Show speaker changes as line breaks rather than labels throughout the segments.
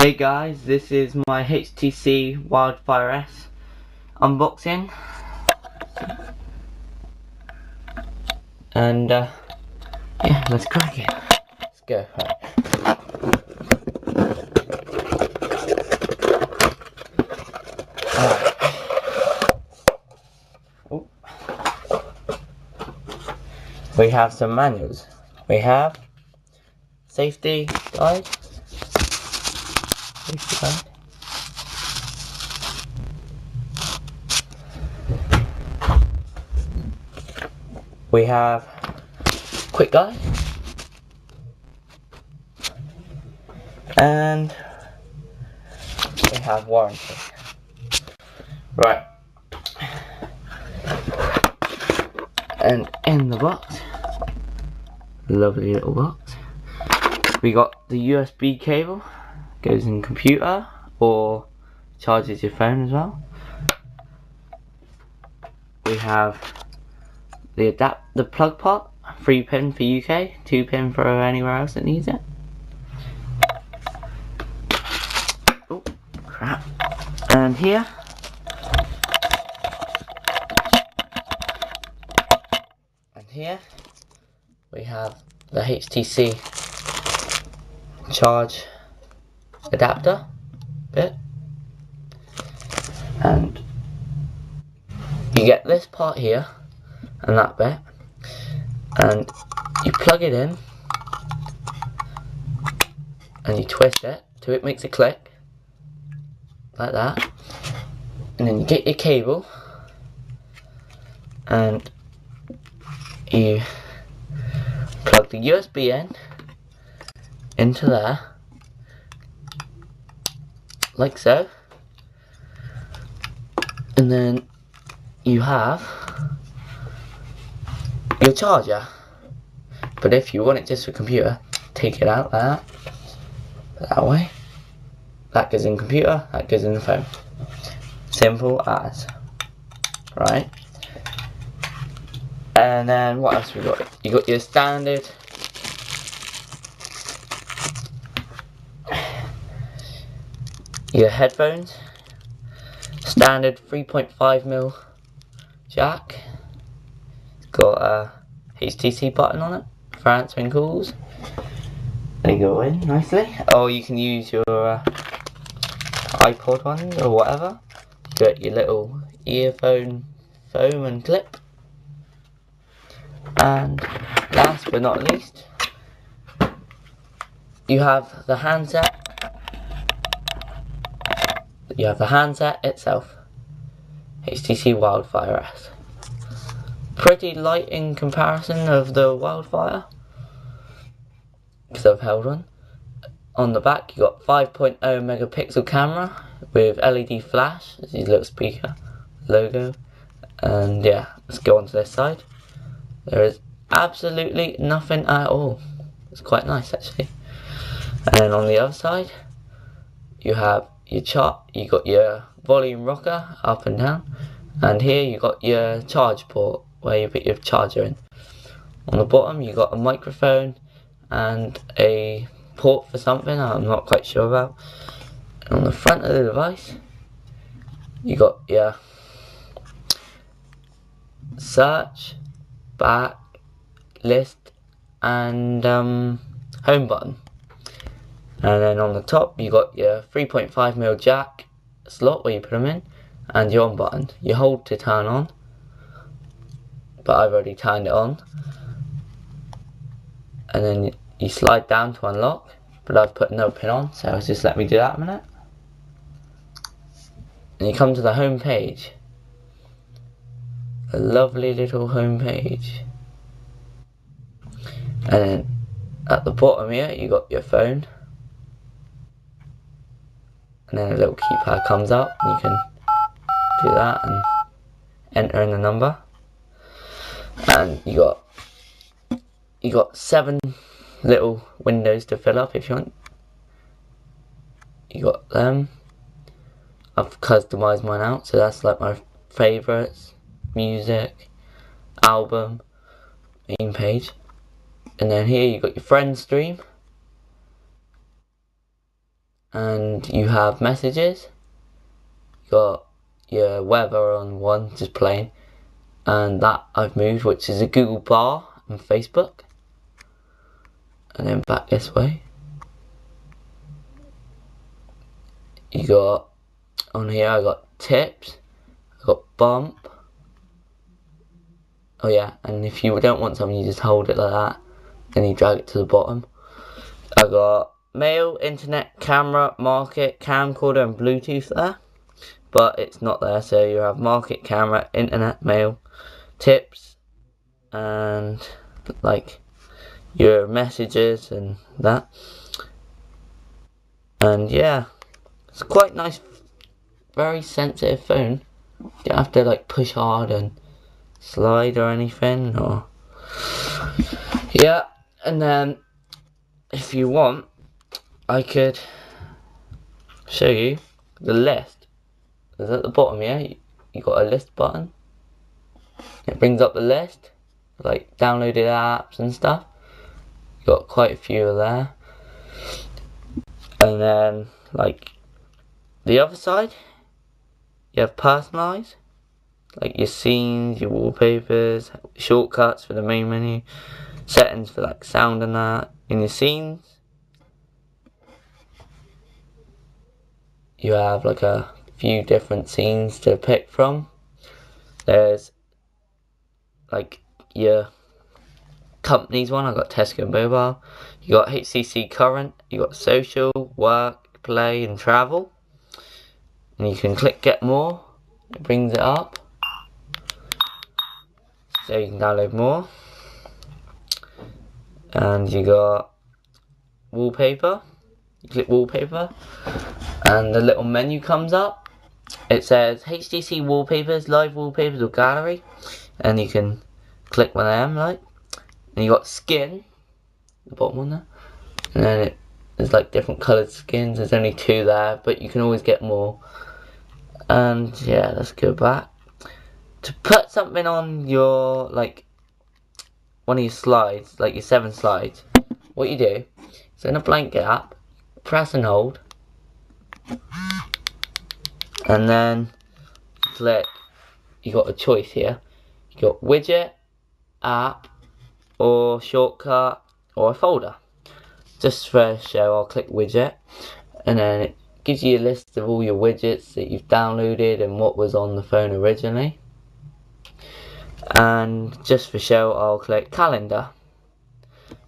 Hey guys, this is my HTC Wildfire S unboxing, and yeah, let's crack it. Let's go. Alright. Oh. We have some manuals. We have safety guide. We have quick guide, and we have warranty. Right, and in the box, lovely little box, we got the USB cable, goes in computer or charges your phone as well. We have the plug part, 3-pin for UK, 2-pin for anywhere else that needs it. Oh crap! And here we have the HTC charge adapter bit, and you get this part here and that bit, and you plug it in and you twist it till it makes a click like that, and then you get your cable and you plug the USB end into there like so, and then you have your charger. But if you want it just for computer, take it out like that, put that away, that goes in computer, that goes in the phone. Simple as, right? And then what else we got? You got your standard headphones, standard 3.5mm jack, it's got a HTC button on it for answering calls. They go in nicely, or you can use your iPod one or whatever. You got your little earphone foam and clip, and last but not least, you have the handset. You have the handset itself, HTC Wildfire S. Pretty light in comparison of the Wildfire, because I've held one. On the back you got 5.0 megapixel camera with LED flash, this is a little speaker logo, and yeah, let's go on to this side. There is absolutely nothing at all. It's quite nice actually. And then on the other side you have your you got your volume rocker up and down, and here you got your charge port where you put your charger in. On the bottom you got a microphone and a port for something I'm not quite sure about. And on the front of the device you got your search, back, list, and home button. And then on the top you got your 3.5mm jack slot where you put them in, and your on button. You hold to turn on, but I've already turned it on. And then you slide down to unlock, but I've put no pin on, so just let me do that a minute. And you come to the home page, a lovely little home page. And then at the bottom here you got your phone, and then a little keypad comes up, and you can do that and enter in the number. And you got 7 little windows to fill up if you want. You got them. I've customized mine out, so that's like my favourites, music, album, main page. And then here you got your friends stream, and you have messages. You got your weather on one, just plain, and that I've moved, which is a Google bar and Facebook. And then back this way, you got on here, I got tips, I got bump. Oh yeah, and if you don't want something, you just hold it like that, then you drag it to the bottom. I got mail, internet, camera, market, camcorder, and Bluetooth there, but it's not there. So you have market, camera, internet, mail, tips, and like your messages and that. And yeah, it's quite nice, very sensitive phone. You don't have to like push hard and slide or anything, or yeah. And then if you want, I could show you the list. It's at the bottom here. You got a list button. It brings up the list, like downloaded apps and stuff. You got quite a few there. And then like the other side, you have personalize, like your scenes, your wallpapers, shortcuts for the main menu, settings for like sound and that. In your scenes, you have like a few different scenes to pick from. There's like your company's one. I got Tesco Mobile. You got HTC Current. You got social, work, play, and travel. And you can click get more. It brings it up, so you can download more. And you got wallpaper. You click wallpaper, and the little menu comes up. It says HTC wallpapers, live wallpapers, or gallery, and you can click one of them, like. And you got skin, the bottom one there, and then there's like different coloured skins. There's only 2 there, but you can always get more. And yeah, let's go back. To put something on your, like, one of your slides, like your 7 slides, what you do is in a blank gap, press and hold, and then click. You got a choice here. You got widget, app, or shortcut, or a folder. Just for show, I'll click widget, and then it gives you a list of all your widgets that you've downloaded and what was on the phone originally. And just for show, I'll click calendar,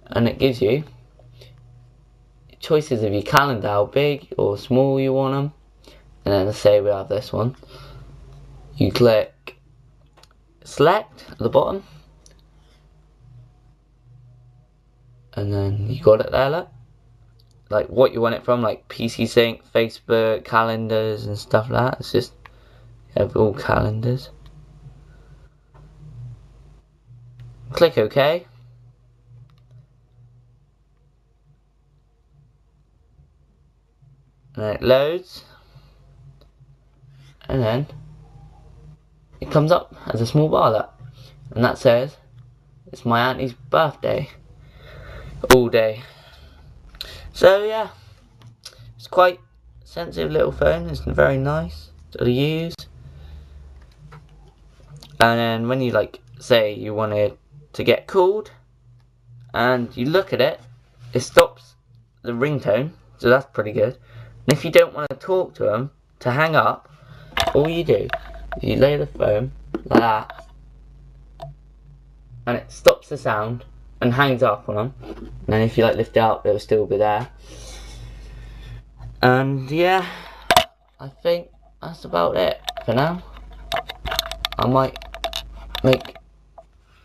and it gives you choices of your calendar, how big or small you want them. And then let's say we have this one. You click select at the bottom, and then you got it there, look. Like what you want it from, like PC Sync, Facebook, calendars and stuff like that. It's just, you have all calendars. Click OK. And then it loads. And then it comes up as a small bar, that. And that says, it's my auntie's birthday. All day. So yeah, it's quite a sensitive little phone. It's very nice to use. And then when you like say you wanted to get called and you look at it, it stops the ringtone, so that's pretty good. And if you don't want to talk to them to hang up, all you do is you lay the phone like that, and it stops the sound and hangs up on them. And then if you like lift it up, it'll still be there. And yeah, I think that's about it for now. I might make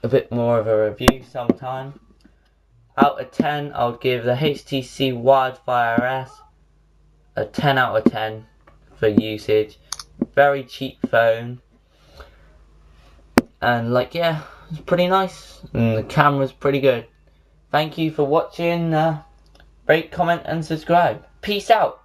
a bit more of a review sometime. Out of 10, I would give the HTC Wildfire S a 10 out of 10 for usage. Very cheap phone, and like, yeah, it's pretty nice, and the camera's pretty good. Thank you for watching. Rate, comment and subscribe. Peace out.